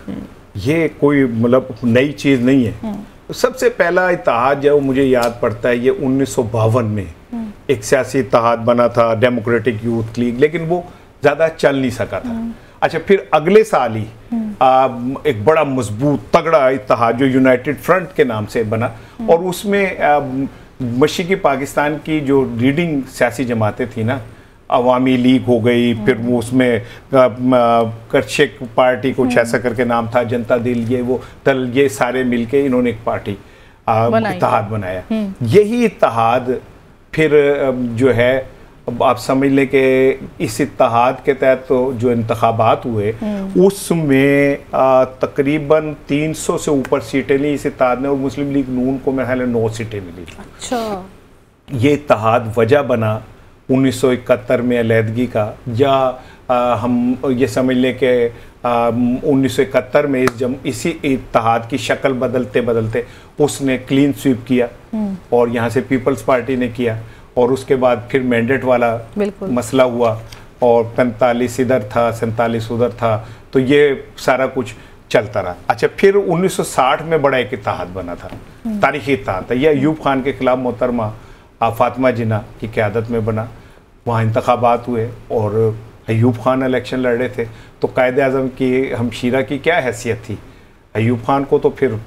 ये कोई मतलब नई चीज़ नहीं है। सबसे पहला इत्तेहाद जो मुझे याद पड़ता है ये 1952 में एक सियासी इत्तेहाद बना था, डेमोक्रेटिक यूथ लीग, लेकिन वो ज़्यादा चल नहीं सका था। अच्छा, फिर अगले साल ही एक बड़ा मजबूत तगड़ा इत्तेहाद जो यूनाइटेड फ्रंट के नाम से बना और उसमें मशरिकी पाकिस्तान की जो लीडिंग सियासी जमातें थी ना, अवामी लीग हो गई, फिर वो उसमें करशेक पार्टी कुछ ऐसा करके नाम था, जनता दिल, ये वो दल, ये सारे मिलके इन्होंने एक पार्टी इत्तेहाद बनाया। यही इत्तेहाद फिर जो है आप समझ लें कि इस इत्तेहाद के तहत तो जो इंतखाबात हुए उसमें तकरीबन 300 से ऊपर सीटें ली इस इत्तेहाद ने और मुस्लिम लीग नून को मेरे ख्याल है 9 सीटें मिली। अच्छा, ये इत्तेहाद वजह बना 1971 में अलहदगी का, या हम ये समझ लें कि 1971 में इसी इत्तेहाद की शक्ल बदलते बदलते उसने क्लीन स्वीप किया और यहाँ से पीपल्स पार्टी ने किया और उसके बाद फिर मैंडेट वाला मसला हुआ और 45 इधर था, 47 उधर था, तो ये सारा कुछ चलता रहा। अच्छा, फिर 1960 में बड़ा एक इत्तेहाद बना था, तारीखी इत्तेहाद था, यह अयूब खान के खिलाफ मोहतरमा फातिमा जिन्ना की क़यादत में बना। वहाँ इंतखाबात हुए और अयूब खान इलेक्शन लड़ रहे थे, तो कायदे आज़म की हमशीरा की क्या हैसियत थी? अयूब खान को तो फिर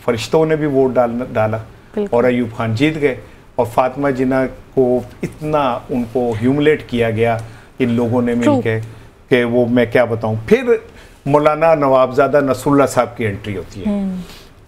फरिश्तों ने भी वोट डाला और अयूब खान जीत गए और फातिमा जिन्ना को इतना उनको ह्यूमिलेट किया गया इन लोगों ने मिलके कि वो मैं क्या बताऊं। फिर मौलाना नवाबजादा नसरुल्लाह साहब की एंट्री होती है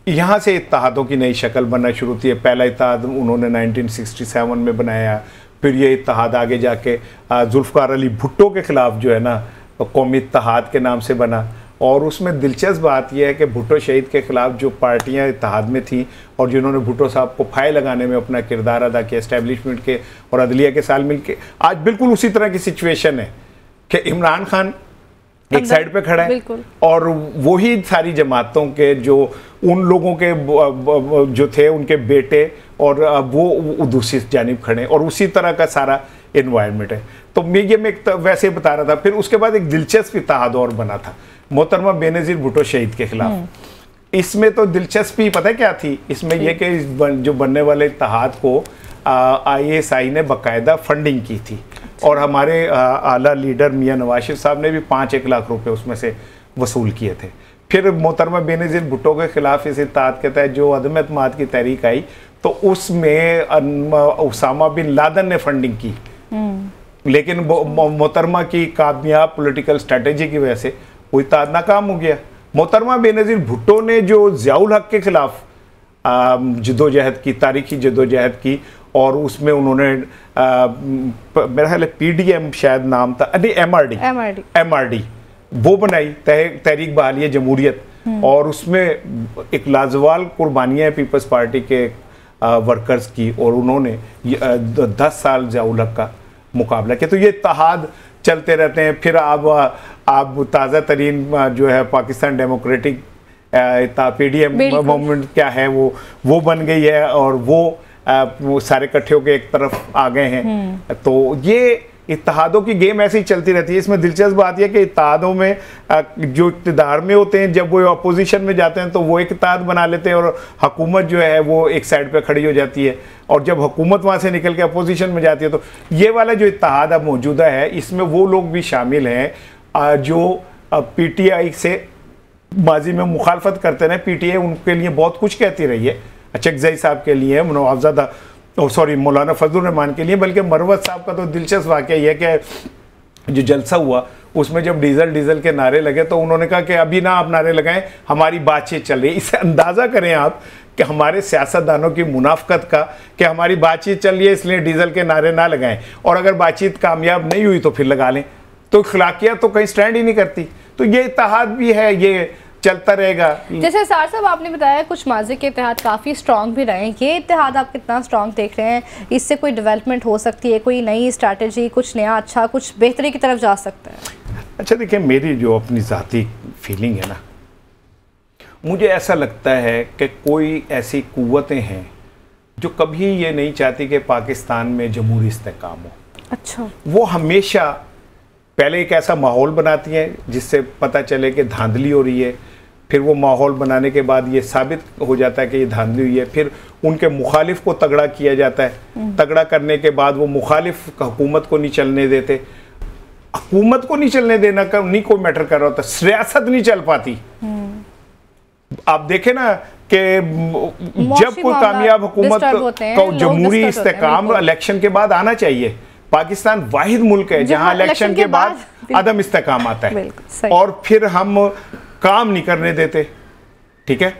यहाँ से इत्तेहादों की नई शक्ल बनना शुरू होती है। पहला इत्तेहाद उन्होंने 1967 में बनाया, फिर ये इत्तेहाद आगे जाके जुल्फ़िकार अली भुट्टो के ख़िलाफ़ जो है ना कौमी इत्तेहाद के नाम से बना। और उसमें दिलचस्प बात यह है कि भुट्टो शहीद के ख़िलाफ़ जो पार्टियां इत्तेहाद में थीं और जिन्होंने भुट्टो साहब को फाहे लगाने में अपना किरदार अदा किया, इस्टेब्लिशमेंट के और अदलिया के साथ मिल के, आज बिल्कुल उसी तरह की सिचुएशन है कि इमरान खान एक साइड पे खड़ा है और वही सारी जमातों के जो उन लोगों के जो थे उनके बेटे और वो दूसरी जानिब खड़े और उसी तरह का सारा इन्वायरमेंट है। तो मैं वैसे बता रहा था। फिर उसके बाद एक दिलचस्प इत्तेहाद और बना था मोहतरमा बेनज़ीर भुट्टो शहीद के खिलाफ। इसमें तो दिलचस्पी पता है क्या थी, इसमें यह कि जो बनने वाले इत्तेहाद को ISI ने बाकायदा फंडिंग की थी और हमारे आला लीडर मियां नवाज शरीफ साहब ने भी 5-1 लाख रुपए उसमें से वसूल किए थे। फिर मोहतरमा बेनज़ीर भुट्टो के खिलाफ इस इत्तेहाद के तहत जो अदम एतमाद की तहरीक आई तो उसमें उसामा बिन लादेन ने फंडिंग की, लेकिन मोहतरमा की कामयाब पॉलिटिकल स्ट्रेटेजी की वजह से वो इत्तेहाद नाकाम हो गया। मोहतरमा बेनज़ीर भुट्टो ने जो ज़ियाउल हक के खिलाफ जदोजहद की, तारीखी जदोजहद की और उसमें उन्होंने मेरा ख्याल है PDM शायद नाम था, नहीं MRD वो बनाई, तहरीक बहाली जमहूरियत, और उसमें एक लाजवाल कुर्बानियाँ है पीपल्स पार्टी के वर्कर्स की और उन्होंने 10 साल ज़ियाउल हक का मुकाबला किया। तो ये इत्तेहाद चलते रहते हैं। फिर आप ताज़ा तरीन जो है पाकिस्तान डेमोक्रेटिक PDM मूवमेंट क्या है वो बन गई है और वो सारे इकट्ठे होकर एक तरफ आ गए हैं। तो ये इत्तेहादों की गेम ऐसे ही चलती रहती है। इसमें दिलचस्प बात यह कि इत्तेहादों में जो इक़्तिदार में होते हैं जब वो अपोजिशन में जाते हैं तो वो एक इत्तेहाद बना लेते हैं और हुकूमत जो है वो एक साइड पे खड़ी हो जाती है, और जब हुकूमत वहाँ से निकल के अपोजिशन में जाती है तो ये वाला जो इत्तेहाद अब मौजूदा है इसमें वो लोग भी शामिल हैं जो PTI से माजी में मुखालफत करते रहे। PTI उनके लिए बहुत कुछ कहती रही है, चकजई साहब के लिए, मुआवज़ा मौलाना फजलुर रहमान के लिए, बल्कि मरवत साहब का तो दिलचस्प वाक़या यह कि जो जलसा हुआ उसमें जब डीजल के नारे लगे तो उन्होंने कहा कि अभी ना आप नारे लगाएं, हमारी बातचीत चल रही है। इससे अंदाज़ा करें आप कि हमारे सियासतदानों की मुनाफकत का कि हमारी बातचीत चल रही है इसलिए डीजल के नारे ना लगाएं, और अगर बातचीत कामयाब नहीं हुई तो फिर लगा लें। तो अखलाकियात तो कहीं स्टैंड ही नहीं करती। तो ये इत्तेहाद भी है, ये चलता रहेगा। जैसे सार साहब आपने बताया कुछ माजी के इत्तेहाद काफ़ी स्ट्रॉन्ग भी रहे हैं, ये इत्तेहाद आप कितना स्ट्रॉन्ग देख रहे हैं? इससे कोई डेवलपमेंट हो सकती है, कोई नई स्ट्रैटेजी, कुछ नया अच्छा, कुछ बेहतरी की तरफ जा सकता है? अच्छा देखिए, मेरी जो अपनी ज़ाती फीलिंग है ना, मुझे ऐसा लगता है कि कोई ऐसी कुव्वतें हैं जो कभी ये नहीं चाहती कि पाकिस्तान में जमहूरी इस्तेहकाम हो। अच्छा। वो हमेशा पहले एक ऐसा माहौल बनाती हैं जिससे पता चले कि धांधली हो रही है, फिर वो माहौल बनाने के बाद ये साबित हो जाता है कि ये धांधली हुई है, फिर उनके मुखालिफ को तगड़ा किया जाता है। तगड़ा करने के बाद वो मुखालिफ हुकूमत को नहीं चलने देते। हुकूमत को नहीं चलने देना का नहीं कोई मैटर कर रहा होता, सियासत नहीं चल पाती। आप देखें ना कि जब कोई कामयाब हुकूमत को जमहूरी इस्तेहकाम इलेक्शन के बाद आना चाहिए। पाकिस्तान वाहिद मुल्क है जहां इलेक्शन के बाद अदम इस्तेहकाम आता है और फिर हम काम नहीं करने देते। ठीक है,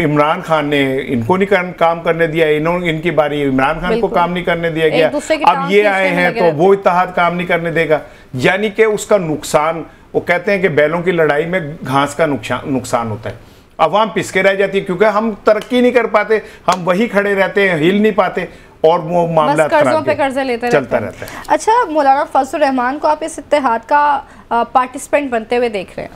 इमरान खान ने इनको नहीं काम करने दिया, इनकी बारी इमरान खान को काम नहीं करने दिया गया। अब ये आए हैं तो वो इत्तेहाद काम नहीं करने देगा, यानी कि उसका नुकसान, वो कहते हैं कि बैलों की लड़ाई में घास का नुकसान होता है, अवाम पिसके रह जाती है क्योंकि हम तरक्की नहीं कर पाते, हम वही खड़े रहते हैं, हिल नहीं पाते और वो मामला कर्जों पे कर्जे लेते चलता रहता है। अच्छा, मौलाना फजलुर रहमान को आप इस इत्तेहाद का पार्टिसिपेंट बनते हुए देख रहे हैं?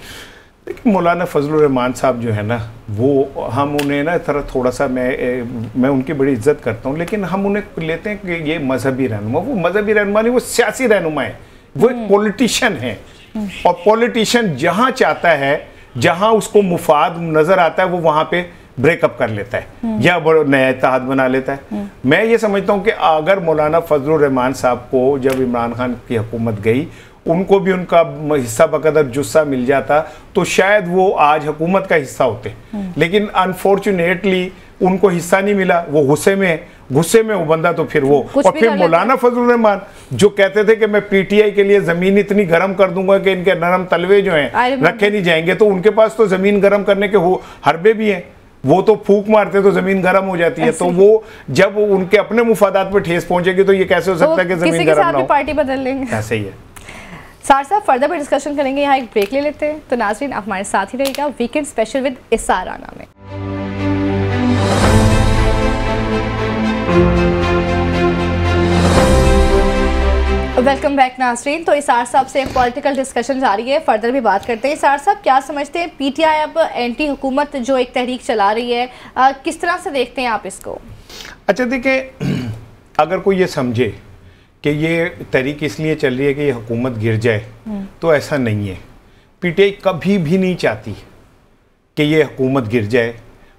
देखिए, मौलाना फजलुर रहमान साहब जो है ना, वो हम उन्हें ना तरह थोड़ा सा मैं उनकी बड़ी इज्जत करता हूँ, लेकिन हम उन्हें लेते हैं कि ये मजहबी रहनुमा। वो मजहबी रहनुमा नहीं, वो सियासी रहनुमा है, वो एक पॉलिटिशियन है। और पॉलिटिशियन जहाँ चाहता है, जहाँ उसको मुफाद नज़र आता है, वो वहाँ पे ब्रेकअप कर लेता है या नया इत्तेहाद बना लेता है। मैं ये समझता हूँ कि अगर मौलाना फजलुर रहमान साहब को जब इमरान खान की हुकूमत गई, उनको भी उनका हिस्सा बकदर जुस्सा मिल जाता तो शायद वो आज हुकूमत का हिस्सा होते, लेकिन अनफॉर्चुनेटली उनको हिस्सा नहीं मिला। वो गुस्से में वो बंदा तो फिर वो, और फिर मौलाना फजलुर रहमान जो कहते थे कि मैं PTI के लिए जमीन इतनी गर्म कर दूंगा कि इनके नरम तलवे जो हैं रखे नहीं जाएंगे, तो उनके पास तो जमीन गर्म करने के हरबे भी हैं। वो तो फूंक मारते तो जमीन गर्म हो जाती है, तो वो जब उनके अपने मुफादात पे ठेस पहुंचेगी तो ये कैसे हो सकता है कि जमीन गर्म ना हो? पार्टी बदल लेंगे। ऐसे ही है। सार साहब फर्दर पे डिस्कशन करेंगे, यहाँ एक ब्रेक ले लेते हैं। तो नाज़रीन आप हमारे साथ ही रहिएगा वीकेंड स्पेशल विद इसार राना में। वेलकम बैक नाज़रीन। तो इसार साहब से पॉलिटिकल डिस्कशन जारी है, फर्दर भी बात करते हैं। इसार साहब क्या समझते हैं, पीटीआई अब एंटी हुकूमत जो एक तहरीक चला रही है, किस तरह से देखते हैं आप इसको? अच्छा देखिए, अगर कोई ये समझे कि ये तहरीक इसलिए चल रही है कि ये हुकूमत गिर जाए, तो ऐसा नहीं है। पीटीआई कभी भी नहीं चाहती कि ये हुकूमत गिर जाए,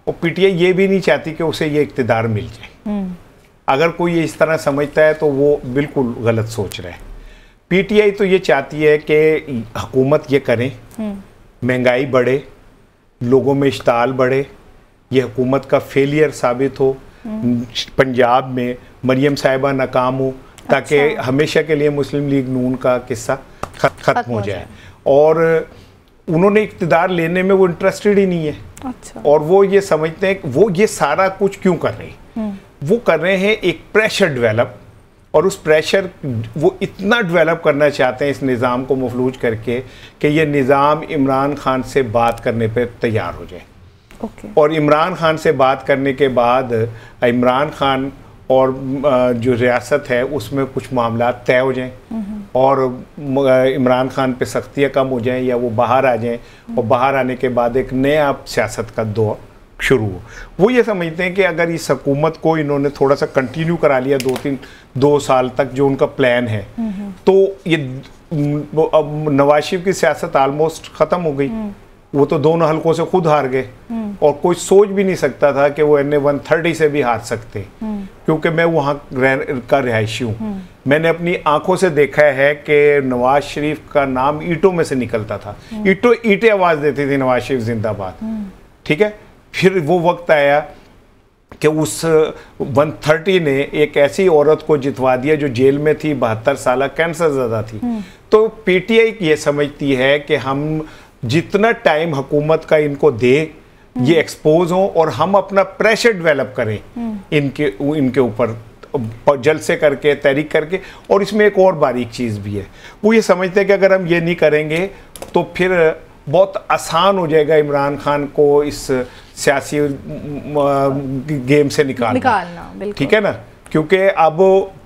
और पीटीआई ये भी नहीं चाहती कि उसे ये इक़्तिदार मिल जाए। अगर कोई ये इस तरह समझता है तो वो बिल्कुल गलत सोच रहा है। पीटीआई तो ये चाहती है कि हुकूमत ये करें, महंगाई बढ़े, लोगों में इश्ताल बढ़े, ये हुकूमत का फेलियर साबित हो, पंजाब में मरियम साहिबा नाकाम हो, ताकि हमेशा के लिए मुस्लिम लीग नून का किस्सा ख़त्म हो जाए। और उन्होंने इक़्तिदार लेने में वो इंटरेस्टेड ही नहीं है। अच्छा। और वो ये समझते हैं कि वो ये सारा कुछ क्यों कर रहे हैं। वो कर रहे हैं एक प्रेशर डेवलप, और उस प्रेशर वो इतना डेवलप करना चाहते हैं इस निज़ाम को मफलूज करके कि ये निज़ाम इमरान खान से बात करने पर तैयार हो जाए। और इमरान खान से बात करने के बाद इमरान खान और जो रियासत है उसमें कुछ मामला तय हो जाएं, और इमरान खान पे सख्तियाँ कम हो जाएं, या वो बाहर आ जाएं, और बाहर आने के बाद एक नया सियासत का दौर शुरू हो। वो ये समझते हैं कि अगर इस हुकूमत को इन्होंने थोड़ा सा कंटिन्यू करा लिया 2 साल तक जो उनका प्लान है, तो ये अब नवाज शरीफ की सियासत आलमोस्ट ख़त्म हो गई। वो तो दोनों हलकों से खुद हार गए, और कोई सोच भी नहीं सकता था कि वो NA 130 से भी हार सकते, क्योंकि मैं वहाँ का रिहायशी हूँ। मैंने अपनी आंखों से देखा है कि नवाज शरीफ का नाम ईंटों में से निकलता था, ईंटें आवाज़ देती थी नवाज शरीफ जिंदाबाद। ठीक है, फिर वो वक्त आया कि उस 130 ने एक ऐसी औरत को जितवा दिया जो जेल में थी, 72 साल, कैंसर ज़्यादा थी। तो पीटीआई ये समझती है कि हम जितना टाइम हुकूमत का इनको दे, ये एक्सपोज हों, और हम अपना प्रेशर डेवलप करें इनके ऊपर जलसे करके, तहरीक करके। और इसमें एक और बारीक चीज़ भी है, वो ये समझते हैं कि अगर हम ये नहीं करेंगे तो फिर बहुत आसान हो जाएगा इमरान खान को इस सियासी गेम से निकालना। ठीक है ना, क्योंकि अब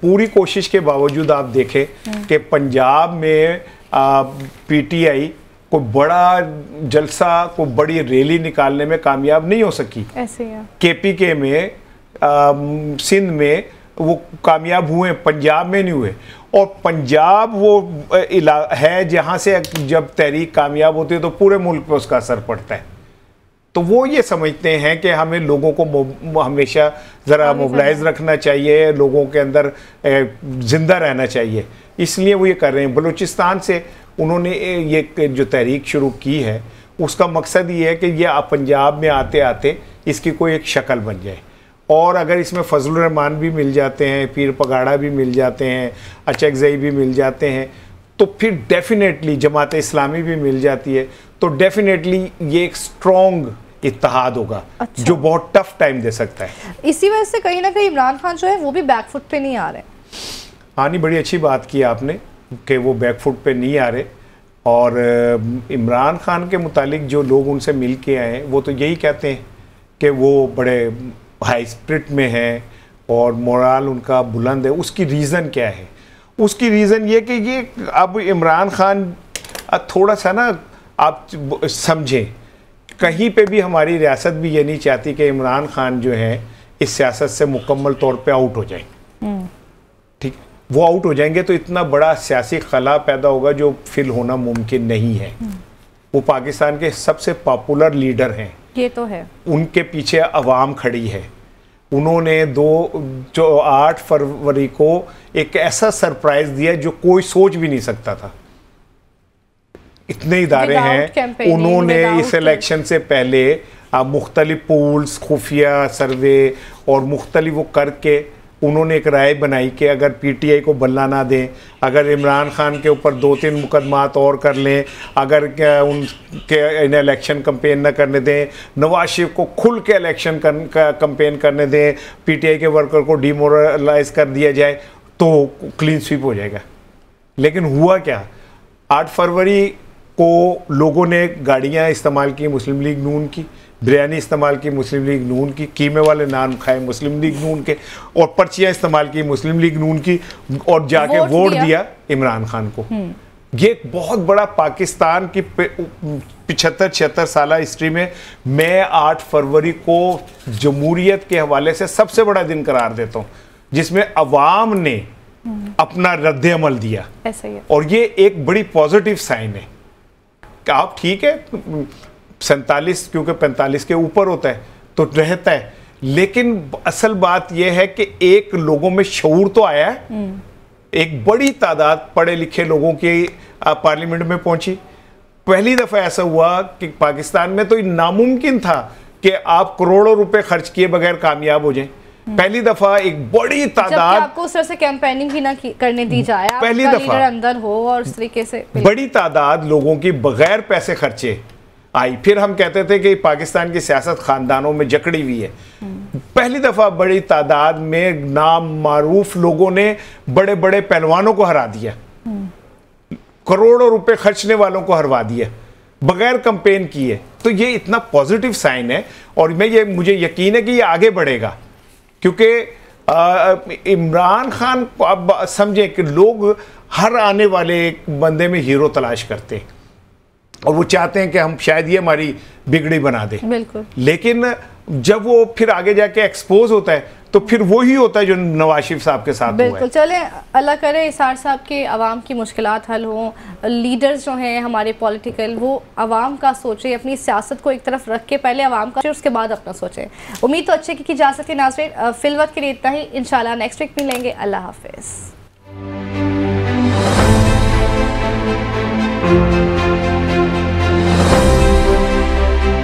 पूरी कोशिश के बावजूद आप देखें कि पंजाब में पीटीआई को बड़ा जलसा, को बड़ी रैली निकालने में कामयाब नहीं हो सकी। ऐसे है। केपीके में, सिंध में वो कामयाब हुए, पंजाब में नहीं हुए। और पंजाब वो है जहाँ से जब तहरीक कामयाब होती है तो पूरे मुल्क पे उसका असर पड़ता है। तो वो ये समझते हैं कि हमें लोगों को हमेशा ज़रा मोबिलाइज रखना चाहिए, लोगों के अंदर ज़िंदा रहना चाहिए, इसलिए वो ये कर रहे हैं। बलूचिस्तान से उन्होंने ये जो तहरीक शुरू की है, उसका मकसद ये है कि ये पंजाब में आते आते इसकी कोई एक शक्ल बन जाए। और अगर इसमें फजलुर रहमान भी मिल जाते हैं, पीर पगाड़ा भी मिल जाते हैं, अचकज़ई भी मिल जाते हैं, तो फिर डेफिनेटली जमात इस्लामी भी मिल जाती है, तो डेफिनेटली ये एक स्ट्रॉन्ग इत्तेहाद होगा। अच्छा। जो बहुत टफ टाइम दे सकता है। इसी वजह से कहीं ना कहीं इमरान खान जो है वो भी बैकफुट पे नहीं आ रहे। हाँ, नहीं, बड़ी अच्छी बात की आपने कि वो बैकफुट पे नहीं आ रहे। और इमरान खान के मुतालिक जो लोग उनसे मिल के आए हैं वो तो यही कहते हैं कि वो बड़े हाई स्पिरिट में हैं और मोराल उनका बुलंद है। उसकी रीज़न क्या है? उसकी रीज़न ये कि ये अब इमरान खान थोड़ा सा ना, आप समझें, कहीं पे भी हमारी रियासत भी ये नहीं चाहती कि इमरान खान जो है इस सियासत से मुकम्मल तौर पे आउट हो जाए। ठीक, वो आउट हो जाएंगे तो इतना बड़ा सियासी खला पैदा होगा जो फिल होना मुमकिन नहीं है। वो पाकिस्तान के सबसे पॉपुलर लीडर हैं, ये तो है। उनके पीछे अवाम खड़ी है। उन्होंने 8 फरवरी को एक ऐसा सरप्राइज दिया जो कोई सोच भी नहीं सकता था। इतने इदारे हैं, उन्होंने इस इलेक्शन से पहले मुख्तलिफ पोल्स, खुफिया सर्वे और मुख्तलिफ वो करके उन्होंने एक राय बनाई कि अगर पीटीआई को बनना ना दें, अगर इमरान खान के ऊपर 2-3 मुकदमात और कर लें, अगर उनके इलेक्शन कंपेन न करने दें, नवाज शरीफ को खुल के इलेक्शन कंपेन करने दें, पीटीआई के वर्कर को डिमोरलाइज कर दिया जाए तो क्लीन स्वीप हो जाएगा। लेकिन हुआ क्या, 8 फरवरी को लोगों ने गाड़ियाँ इस्तेमाल की मुस्लिम लीग नून की, बिरयानी इस्तेमाल की मुस्लिम लीग नून की, कीमे वाले नान खाए मुस्लिम लीग नून के, और पर्चियाँ इस्तेमाल की मुस्लिम लीग नून की, और जाके वोट दिया इमरान खान को। ये एक बहुत बड़ा पाकिस्तान की 75-76 साल हिस्ट्री में मैं 8 फरवरी को जमहूरियत के हवाले से सबसे बड़ा दिन करार देता हूँ, जिसमें अवाम ने अपना रद्द अमल दिया। ऐसा ही है। और ये एक बड़ी पॉजिटिव साइन है कि आप ठीक है 47 क्योंकि 45 के ऊपर होता है तो रहता है, लेकिन असल बात यह है कि एक लोगों में शऊर तो आया है, एक बड़ी तादाद पढ़े लिखे लोगों की पार्लियामेंट में पहुंची। पहली दफा ऐसा हुआ कि पाकिस्तान में तो नामुमकिन था कि आप करोड़ों रुपए खर्च किए बगैर कामयाब हो जाएं। पहली दफा एक बड़ी तादाद, आपको उस तरह से कैंपेनिंग भी ना करने दी जाए, पहली दफा लीडर अंदर हो और उस तरीके से बड़ी तादाद लोगों की बगैर पैसे खर्चे आई। फिर हम कहते थे कि पाकिस्तान की सियासत खानदानों में जकड़ी हुई है। पहली दफा बड़ी तादाद में नाम मारूफ लोगों ने बड़े बड़े पहलवानों को हरा दिया, करोड़ों रुपए खर्चने वालों को हरवा दिया बगैर कंपेन किए। तो ये इतना पॉजिटिव साइन है और मुझे यकीन है कि ये आगे बढ़ेगा, क्योंकि इमरान खान को आप समझें कि लोग हर आने वाले एक बंदे में हीरो तलाश करते हैं और वो चाहते हैं कि हम शायद ये हमारी बिगड़ी बना दे। बिल्कुल। लेकिन जब वो फिर आगे जाके एक्सपोज होता है तो फिर वही होता है जो नवाज शरीफ साहब के साथ हुआ है। बिल्कुल। चले अल्लाह करे इसार साहब के आवाम की मुश्किलात हल हों, लीडर्स जो हैं हमारे पॉलिटिकल वो आवाम का सोचें, अपनी सियासत को एक तरफ रख के पहले आवाम का उसके बाद अपना सोचें। उम्मीद तो अच्छे की जा सकती है। नाज़रीन फिल वक्त के लिए इतना ही, इंशाल्लाह नेक्स्ट वीक मिलेंगे। अल्लाह हाफिज़।